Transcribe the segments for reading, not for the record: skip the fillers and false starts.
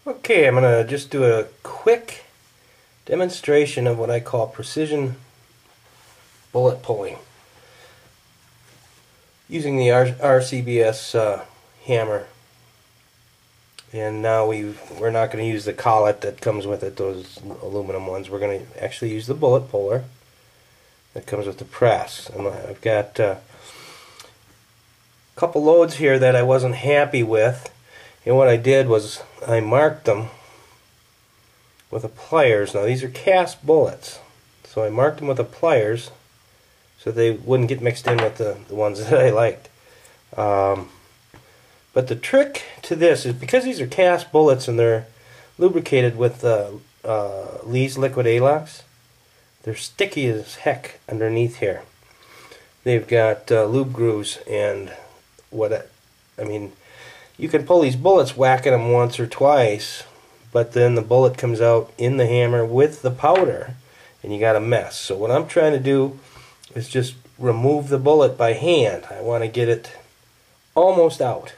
Okay, I'm going to just do a quick demonstration of what I call precision bullet pulling using the RCBS hammer. And now we're not going to use the collet that comes with it, those aluminum ones. We're going to actually use the bullet puller that comes with the press. And I've got a couple loads here that I wasn't happy with, and what I did was I marked them with a pliers. Now these are cast bullets, so I marked them with the pliers so they wouldn't get mixed in with the ones that I liked. But the trick to this is, because these are cast bullets and they're lubricated with Lee's liquid Alox, they're sticky as heck underneath here. They've got lube grooves, and I mean, you can pull these bullets whacking them once or twice, but then the bullet comes out in the hammer with the powder and you got a mess. So what I'm trying to do is just remove the bullet by hand. I want to get it almost out,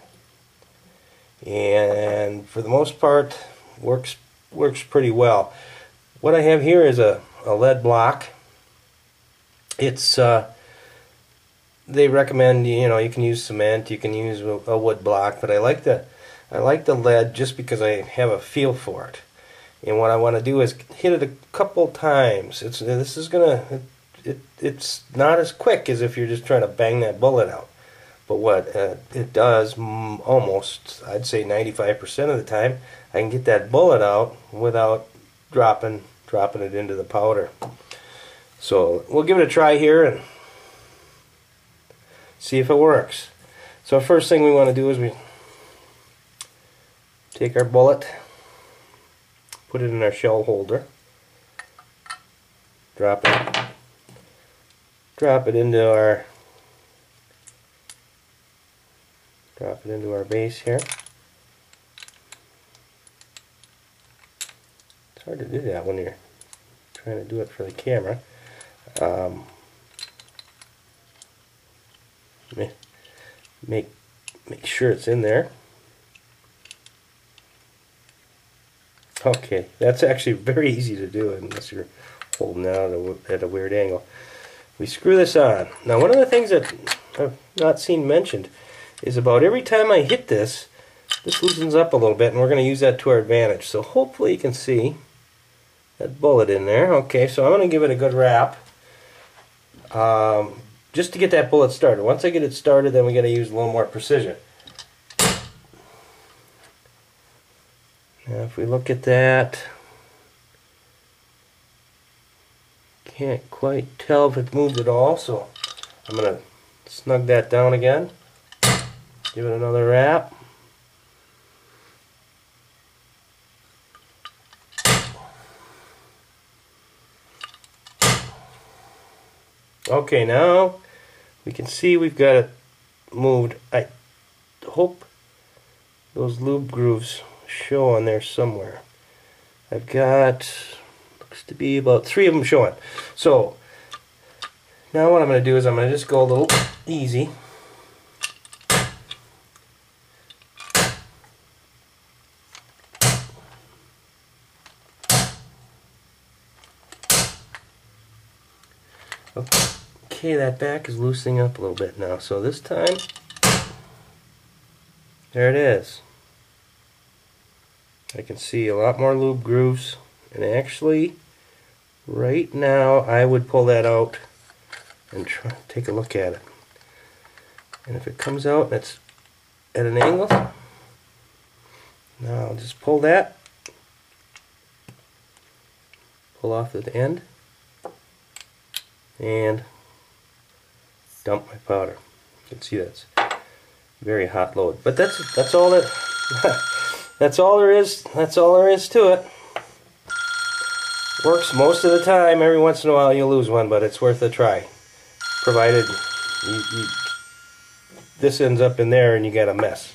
and for the most part works pretty well. What I have here is a lead block. It's they recommend, you can use cement, you can use a wood block, but I like the lead just because I have a feel for it. And what I want to do is hit it a couple times. It's not as quick as if you're just trying to bang that bullet out. But what it does, almost, I'd say 95% of the time, I can get that bullet out without dropping it into the powder. So we'll give it a try here and see if it works. So first thing we want to do is we take our bullet, put it in our shell holder, drop it into our base here. It's hard to do that when you're trying to do it for the camera. Make sure it's in there. Okay, that's actually very easy to do unless you're holding it out at a weird angle. We screw this on. Now, one of the things that I've not seen mentioned is about every time I hit this loosens up a little bit, and we're going to use that to our advantage. So hopefully you can see that bullet in there. Okay, so I'm going to give it a good wrap just to get that bullet started. Once I get it started, then we got to use a little more precision. Now if we look at that, can't quite tell if it moved at all, so I'm going to snug that down again, give it another wrap. Okay, now we can see we've got it moved. I hope those lube grooves show on there somewhere. I've got, looks to be about 3 of them showing. So now what I'm going to do is I'm going to just go a little easy. Okay, that back is loosening up a little bit now. So this time, there it is. I can see a lot more lube grooves, and actually right now I would pull that out and take a look at it. And if it comes out and it's at an angle, now I'll just pull that, pull off at the end, and dump my powder. You can see that's very hot load. But that's all that that's all there is to it. Works most of the time. Every once in a while you'll lose one, but it's worth a try. Provided this ends up in there and you got a mess.